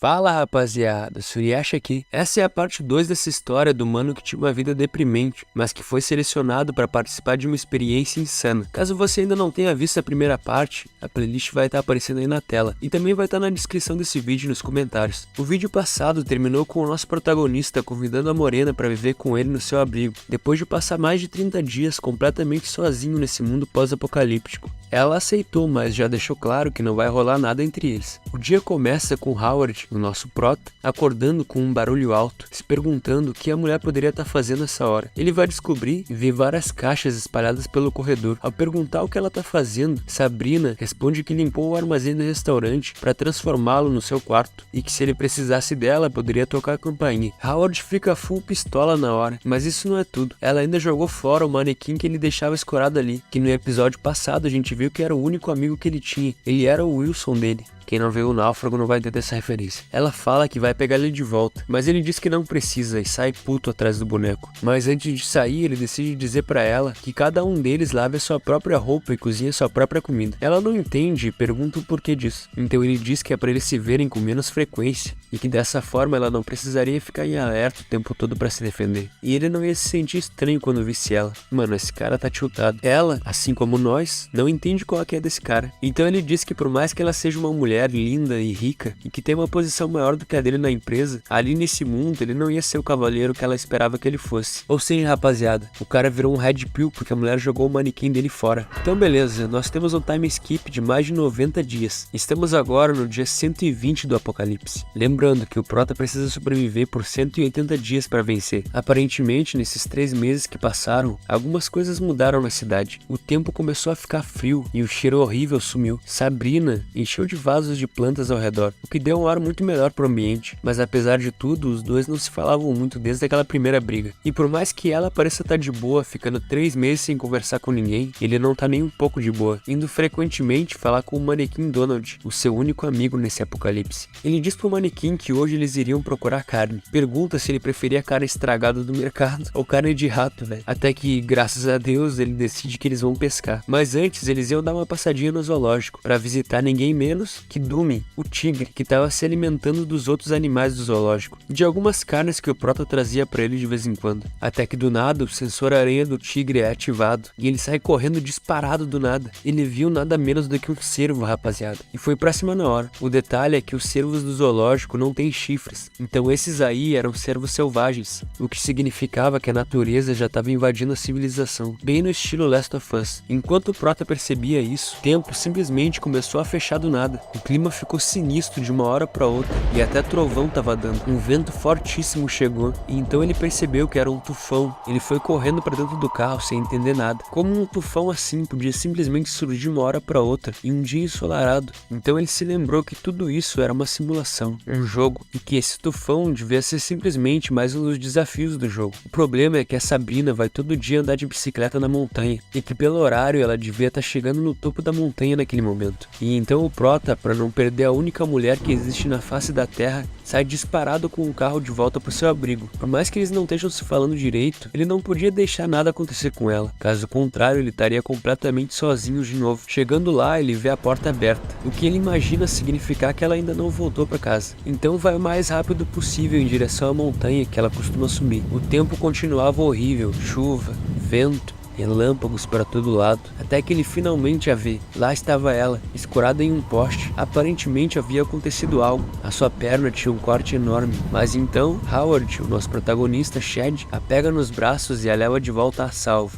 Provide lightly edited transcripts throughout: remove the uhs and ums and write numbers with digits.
Fala rapaziada, Suriacha aqui. Essa é a parte 2 dessa história do mano que tinha uma vida deprimente, mas que foi selecionado para participar de uma experiência insana. Caso você ainda não tenha visto a primeira parte, a playlist vai estar aparecendo aí na tela e também vai estar na descrição desse vídeo e nos comentários. O vídeo passado terminou com o nosso protagonista convidando a Morena para viver com ele no seu abrigo, depois de passar mais de 30 dias completamente sozinho nesse mundo pós-apocalíptico. Ela aceitou, mas já deixou claro que não vai rolar nada entre eles. O dia começa com Howard, o nosso prota, acordando com um barulho alto, se perguntando o que a mulher poderia estar fazendo nessa hora. Ele vai descobrir e vê várias caixas espalhadas pelo corredor. Ao perguntar o que ela está fazendo, Sabrina responde que limpou o armazém do restaurante para transformá-lo no seu quarto e que se ele precisasse dela, poderia tocar a campainha. Howard fica full pistola na hora, mas isso não é tudo. Ela ainda jogou fora o manequim que ele deixava escorado ali, que no episódio passado a gente viu que era o único amigo que ele tinha. Ele era o Wilson dele. Quem não viu o Náufrago não vai entender essa referência. Ela fala que vai pegar ele de volta, mas ele diz que não precisa e sai puto atrás do boneco. Mas antes de sair, ele decide dizer pra ela que cada um deles lave a sua própria roupa e cozinha a sua própria comida. Ela não entende e pergunta o porquê disso. Então ele diz que é pra eles se verem com menos frequência e que dessa forma ela não precisaria ficar em alerta o tempo todo pra se defender. E ele não ia se sentir estranho quando visse ela. Mano, esse cara tá tiltado. Ela, assim como nós, não entende qual é desse cara. Então ele diz que por mais que ela seja uma mulher linda e rica e que tem uma posição maior do que a dele na empresa, ali nesse mundo ele não ia ser o cavaleiro que ela esperava que ele fosse. Ou seja, rapaziada, o cara virou um red pill porque a mulher jogou o manequim dele fora. Então beleza, nós temos um time skip de mais de 90 dias. Estamos agora no dia 120 do apocalipse. Lembrando que o prota precisa sobreviver por 180 dias para vencer. Aparentemente, nesses 3 meses que passaram, algumas coisas mudaram na cidade. O tempo começou a ficar frio e o cheiro horrível sumiu. Sabrina encheu de vasos de plantas ao redor, o que deu um ar muito melhor pro ambiente, mas apesar de tudo, os dois não se falavam muito desde aquela primeira briga. E por mais que ela pareça estar de boa, ficando 3 meses sem conversar com ninguém, ele não tá nem um pouco de boa, indo frequentemente falar com o manequim Donald, o seu único amigo nesse apocalipse. Ele diz pro manequim que hoje eles iriam procurar carne, pergunta se ele preferia carne estragada do mercado ou carne de rato, velho. Até que, graças a Deus, ele decide que eles vão pescar. Mas antes, eles iam dar uma passadinha no zoológico, para visitar ninguém menos que Dumi, o tigre, que estava se alimentando dos outros animais do zoológico, de algumas carnes que o prota trazia para ele de vez em quando. Até que do nada, o sensor aranha do tigre é ativado, e ele sai correndo disparado do nada. Ele viu nada menos do que um cervo, rapaziada, e foi pra cima na hora. O detalhe é que os cervos do zoológico não têm chifres, então esses aí eram cervos selvagens, o que significava que a natureza já estava invadindo a civilização, bem no estilo Last of Us. Enquanto o prota percebia isso, o tempo simplesmente começou a fechar do nada. O clima ficou sinistro de uma hora para outra e até trovão tava dando. Um vento fortíssimo chegou e então ele percebeu que era um tufão. Ele foi correndo para dentro do carro sem entender nada. Como um tufão assim podia simplesmente surgir de uma hora para outra em um dia ensolarado? Então ele se lembrou que tudo isso era uma simulação, um jogo, e que esse tufão devia ser simplesmente mais um dos desafios do jogo. O problema é que a Sabrina vai todo dia andar de bicicleta na montanha e que pelo horário ela devia estar chegando no topo da montanha naquele momento. E então o prota, para não perder a única mulher que existe na face da terra, sai disparado com o carro de volta pro seu abrigo. Por mais que eles não estejam se falando direito, ele não podia deixar nada acontecer com ela. Caso contrário, ele estaria completamente sozinho de novo. Chegando lá, ele vê a porta aberta, o que ele imagina significar que ela ainda não voltou para casa. Então vai o mais rápido possível em direção à montanha que ela costuma subir. O tempo continuava horrível, chuva, vento, relâmpagos para todo lado, até que ele finalmente a vê. Lá estava ela, escorada em um poste. Aparentemente havia acontecido algo. A sua perna tinha um corte enorme. Mas então, Howard, o nosso protagonista, Chad, a pega nos braços e a leva de volta a salvo.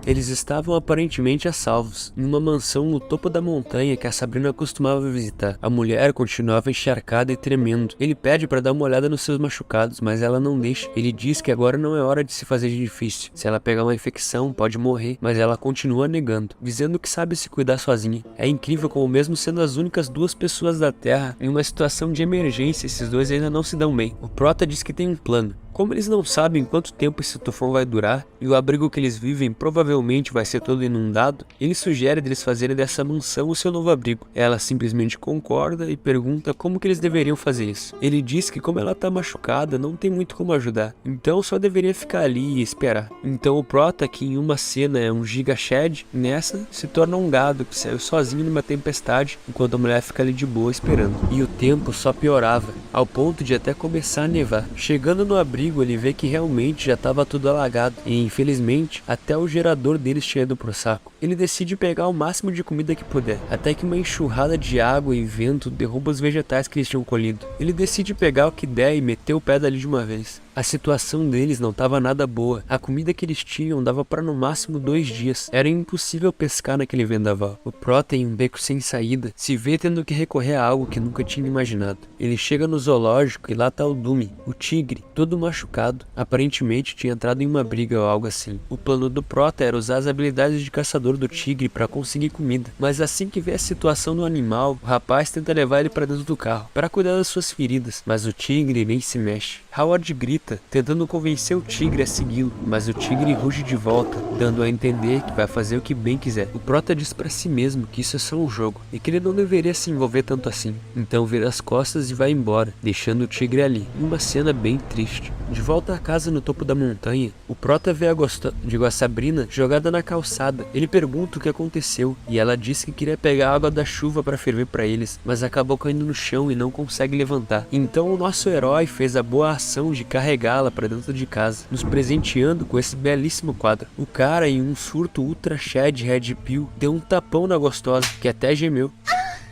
Eles estavam aparentemente a salvos, em uma mansão no topo da montanha que a Sabrina costumava visitar. A mulher continuava encharcada e tremendo. Ele pede para dar uma olhada nos seus machucados, mas ela não deixa. Ele diz que agora não é hora de se fazer de difícil. Se ela pegar uma infecção, pode morrer, mas ela continua negando, dizendo que sabe se cuidar sozinha. É incrível como mesmo sendo as únicas 2 pessoas da Terra, em uma situação de emergência, esses dois ainda não se dão bem. O prota diz que tem um plano. Como eles não sabem quanto tempo esse tufão vai durar, e o abrigo que eles vivem provavelmente vai ser todo inundado, ele sugere deles fazerem dessa mansão o seu novo abrigo. Ela simplesmente concorda e pergunta como que eles deveriam fazer isso. Ele diz que como ela tá machucada, não tem muito como ajudar, então só deveria ficar ali e esperar. Então o Prota, que em uma cena é um Giga Shed, nessa se torna um gado que saiu sozinho numa tempestade, enquanto a mulher fica ali de boa esperando. E o tempo só piorava, ao ponto de até começar a nevar. Chegando no abrigo, ele vê que realmente já estava tudo alagado, e infelizmente até o gerador deles tinha ido pro saco. Ele decide pegar o máximo de comida que puder, até que uma enxurrada de água e vento derruba os vegetais que eles tinham colhido. Ele decide pegar o que der e meter o pé dali de uma vez. A situação deles não estava nada boa. A comida que eles tinham dava para no máximo 2 dias. Era impossível pescar naquele vendaval. O Prota, em um beco sem saída, se vê tendo que recorrer a algo que nunca tinha imaginado. Ele chega no zoológico e lá tá o Dumi, o tigre, todo machucado. Aparentemente tinha entrado em uma briga ou algo assim. O plano do Prota era usar as habilidades de caçador do tigre para conseguir comida. Mas assim que vê a situação do animal, o rapaz tenta levar ele para dentro do carro, para cuidar das suas feridas. Mas o tigre nem se mexe. Howard grita, tentando convencer o tigre a segui-lo, mas o tigre ruge de volta, dando a entender que vai fazer o que bem quiser. O Prota diz pra si mesmo que isso é só um jogo, e que ele não deveria se envolver tanto assim. Então vira as costas e vai embora, deixando o tigre ali, em uma cena bem triste. De volta à casa no topo da montanha, o Prota vê a Sabrina jogada na calçada. Ele pergunta o que aconteceu, e ela diz que queria pegar a água da chuva para ferver para eles, mas acabou caindo no chão e não consegue levantar. Então o nosso herói fez a boa ação de carregá-la para dentro de casa, nos presenteando com esse belíssimo quadro. O cara, em um surto ultra shed red pill, deu um tapão na gostosa, que até gemeu.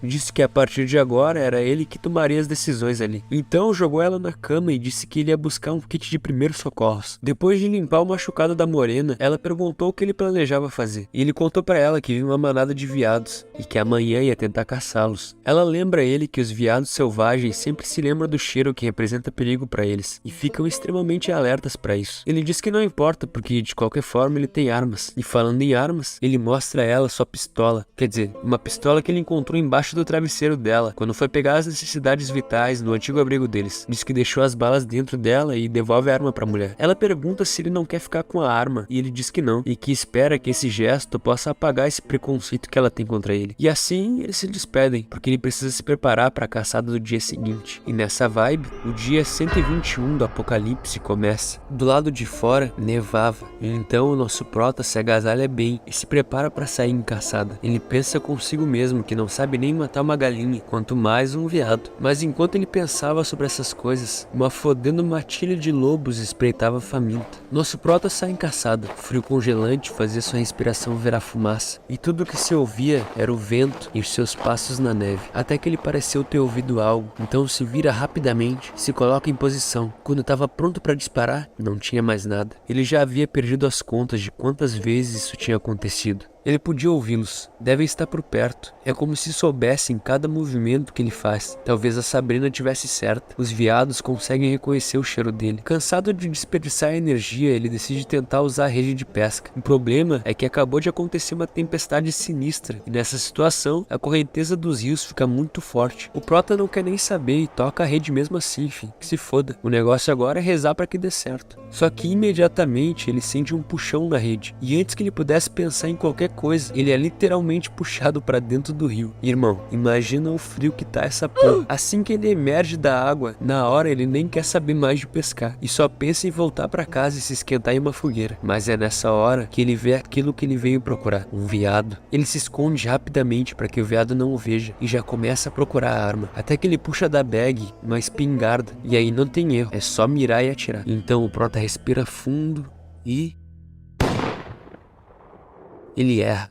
Disse que a partir de agora era ele que tomaria as decisões ali. Então jogou ela na cama e disse que ele ia buscar um kit de primeiros socorros. Depois de limpar o machucado da morena, ela perguntou o que ele planejava fazer. E ele contou pra ela que viu uma manada de veados e que amanhã ia tentar caçá-los. Ela lembra ele que os veados selvagens sempre se lembram do cheiro que representa perigo pra eles e ficam extremamente alertas pra isso. Ele diz que não importa porque de qualquer forma ele tem armas. E falando em armas, ele mostra a ela sua pistola. Quer dizer, uma pistola que ele encontrou embaixo do travesseiro dela, quando foi pegar as necessidades vitais no antigo abrigo deles. Diz que deixou as balas dentro dela e devolve a arma pra mulher. Ela pergunta se ele não quer ficar com a arma, e ele diz que não, e que espera que esse gesto possa apagar esse preconceito que ela tem contra ele. E assim eles se despedem, porque ele precisa se preparar para a caçada do dia seguinte. E nessa vibe, o dia 121 do apocalipse começa. Do lado de fora, nevava, e então o nosso Prota se agasalha bem e se prepara para sair em caçada. Ele pensa consigo mesmo que não sabe nem matar uma galinha, quanto mais um veado. Mas enquanto ele pensava sobre essas coisas, uma fodendo matilha de lobos espreitava faminta. Nosso Prota sai em caçada. O frio congelante fazia sua respiração virar fumaça, e tudo que se ouvia era o vento e os seus passos na neve, até que ele pareceu ter ouvido algo. Então se vira rapidamente, se coloca em posição. Quando estava pronto para disparar, não tinha mais nada. Ele já havia perdido as contas de quantas vezes isso tinha acontecido. Ele podia ouvi-los, devem estar por perto. É como se soubessem cada movimento que ele faz. Talvez a Sabrina tivesse certa. Os veados conseguem reconhecer o cheiro dele. Cansado de desperdiçar energia, ele decide tentar usar a rede de pesca. O problema é que acabou de acontecer uma tempestade sinistra, e nessa situação, a correnteza dos rios fica muito forte. O Prota não quer nem saber e toca a rede mesmo assim, enfim, que se foda. O negócio agora é rezar para que dê certo. Só que imediatamente ele sente um puxão na rede, e antes que ele pudesse pensar em qualquer coisa, ele é literalmente puxado pra dentro do rio. Irmão, imagina o frio que tá essa porra. Assim que ele emerge da água, na hora ele nem quer saber mais de pescar e só pensa em voltar pra casa e se esquentar em uma fogueira. Mas é nessa hora que ele vê aquilo que ele veio procurar, um veado. Ele se esconde rapidamente para que o veado não o veja e já começa a procurar a arma, até que ele puxa da bag uma espingarda, e aí não tem erro, é só mirar e atirar. Então o Prota respira fundo e ele erra.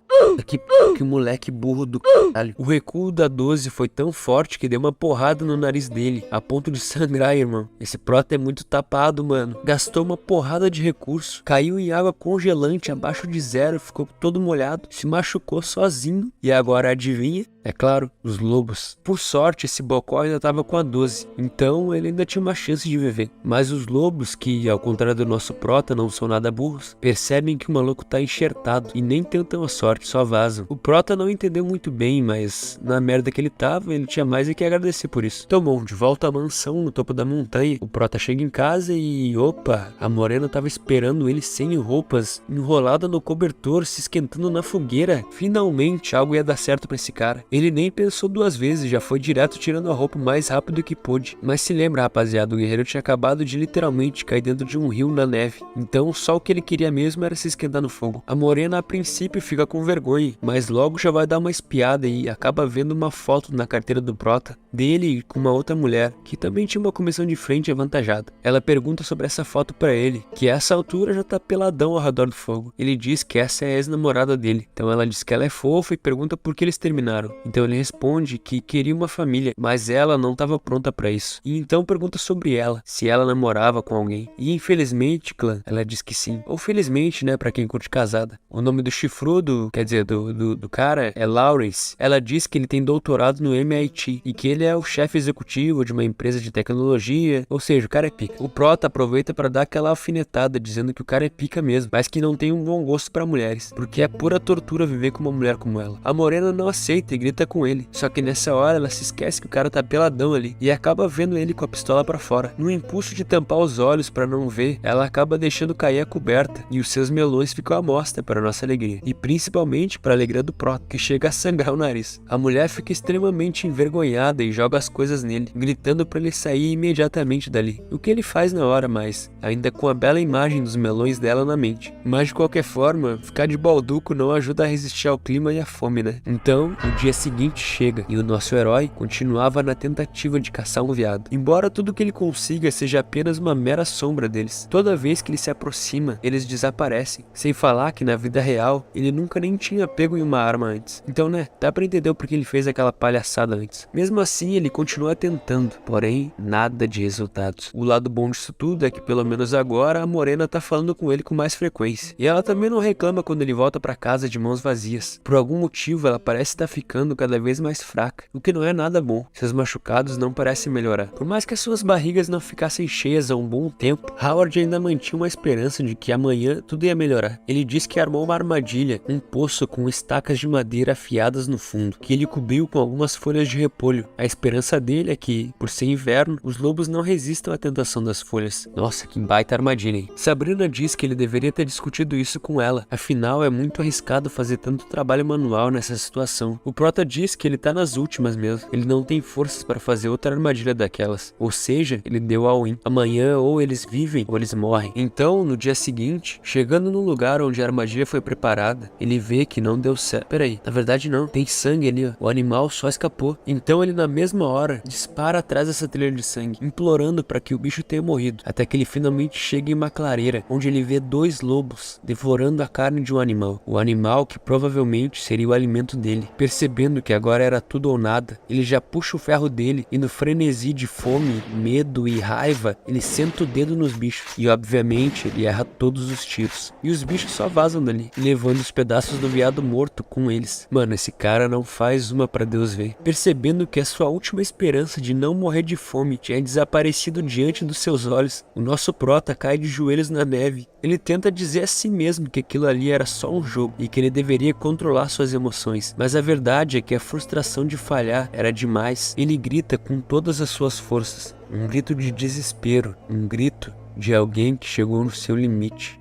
Que moleque burro do caralho. O recuo da 12 foi tão forte que deu uma porrada no nariz dele, a ponto de sangrar, irmão. Esse Prota é muito tapado, mano. Gastou uma porrada de recurso, caiu em água congelante abaixo de zero, ficou todo molhado, se machucou sozinho. E agora adivinha? É claro, os lobos. Por sorte, esse bocó ainda estava com a 12, então ele ainda tinha uma chance de viver. Mas os lobos, que ao contrário do nosso prota não são nada burros, percebem que o maluco tá enxertado e nem tentam a sorte, só vazam. O prota não entendeu muito bem, mas na merda que ele tava, ele tinha mais do que agradecer por isso. Então bom, de volta à mansão no topo da montanha, o prota chega em casa e opa, a morena tava esperando ele sem roupas, enrolada no cobertor, se esquentando na fogueira. Finalmente algo ia dar certo pra esse cara. Ele nem pensou duas vezes, já foi direto tirando a roupa o mais rápido que pôde. Mas se lembra, rapaziada, o guerreiro tinha acabado de literalmente cair dentro de um rio na neve. Então só o que ele queria mesmo era se esquentar no fogo. A morena a princípio fica com vergonha, mas logo já vai dar uma espiada e acaba vendo uma foto na carteira do prota dele com uma outra mulher, que também tinha uma comissão de frente avantajada. Ela pergunta sobre essa foto pra ele, que a essa altura já tá peladão ao redor do fogo. Ele diz que essa é a ex-namorada dele. Então ela diz que ela é fofa e pergunta por que eles terminaram. Então ele responde que queria uma família, mas ela não estava pronta pra isso. E então pergunta sobre ela, se ela namorava com alguém. E infelizmente, clã, ela diz que sim. Ou felizmente, né, pra quem curte casada. O nome do chifrudo, quer dizer, do cara, é Lawrence. Ela diz que ele tem doutorado no MIT e que ele é o chefe executivo de uma empresa de tecnologia. Ou seja, o cara é pica. O prota aproveita pra dar aquela alfinetada, dizendo que o cara é pica mesmo, mas que não tem um bom gosto pra mulheres, porque é pura tortura viver com uma mulher como ela. A morena não aceita e grita com ele, só que nessa hora ela se esquece que o cara tá peladão ali e acaba vendo ele com a pistola pra fora. No impulso de tampar os olhos pra não ver, ela acaba deixando cair a coberta e os seus melões ficam à mostra para nossa alegria, e principalmente para a alegria do prota, que chega a sangrar o nariz. A mulher fica extremamente envergonhada e joga as coisas nele, gritando para ele sair imediatamente dali, o que ele faz na hora, mas ainda com a bela imagem dos melões dela na mente. Mas de qualquer forma, ficar de balduco não ajuda a resistir ao clima e à fome, né? Então, o dia seguinte chega e o nosso herói continuava na tentativa de caçar um veado, embora tudo que ele consiga seja apenas uma mera sombra deles. Toda vez que ele se aproxima, eles desaparecem, sem falar que na vida real ele nunca nem tinha pego em uma arma antes. Então, né, dá pra entender o porquê ele fez aquela palhaçada antes. Mesmo assim, ele continua tentando, porém nada de resultados. O lado bom disso tudo é que pelo menos agora a morena tá falando com ele com mais frequência, e ela também não reclama quando ele volta pra casa de mãos vazias. Por algum motivo ela parece estar ficando cada vez mais fraca, o que não é nada bom. Seus machucados não parecem melhorar. Por mais que as suas barrigas não ficassem cheias há um bom tempo, Howard ainda mantinha uma esperança de que amanhã tudo ia melhorar. Ele disse que armou uma armadilha, um poço com estacas de madeira afiadas no fundo, que ele cobriu com algumas folhas de repolho. A esperança dele é que, por ser inverno, os lobos não resistam à tentação das folhas. Nossa, que baita armadilha, hein? Sabrina diz que ele deveria ter discutido isso com ela, afinal é muito arriscado fazer tanto trabalho manual nessa situação. O prota diz que ele tá nas últimas mesmo, ele não tem forças para fazer outra armadilha daquelas, ou seja, ele deu all-in. Amanhã ou eles vivem ou eles morrem. Então, no dia seguinte, chegando no lugar onde a armadilha foi preparada, ele vê que não deu certo. Peraí, na verdade não, tem sangue ali, ó. O animal só escapou. Então ele na mesma hora dispara atrás dessa trilha de sangue, implorando para que o bicho tenha morrido, até que ele finalmente chega em uma clareira, onde ele vê dois lobos devorando a carne de um animal, o animal que provavelmente seria o alimento dele. Percebendo que agora era tudo ou nada, ele já puxa o ferro dele e no frenesi de fome, medo e raiva, ele senta o dedo nos bichos e obviamente ele erra todos os tiros. E os bichos só vazam dali, levando os pedaços do veado morto com eles. Mano, esse cara não faz uma pra Deus ver. Percebendo que a sua última esperança de não morrer de fome tinha desaparecido diante dos seus olhos, o nosso prota cai de joelhos na neve. Ele tenta dizer a si mesmo que aquilo ali era só um jogo e que ele deveria controlar suas emoções, mas a verdade é que a frustração de falhar era demais. Ele grita com todas as suas forças, um grito de desespero, um grito de alguém que chegou no seu limite.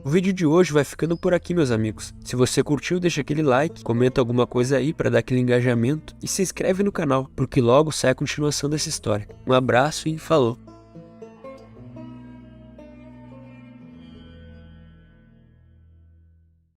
O vídeo de hoje vai ficando por aqui, meus amigos. Se você curtiu, deixa aquele like, comenta alguma coisa aí para dar aquele engajamento e se inscreve no canal, porque logo sai a continuação dessa história. Um abraço e falou!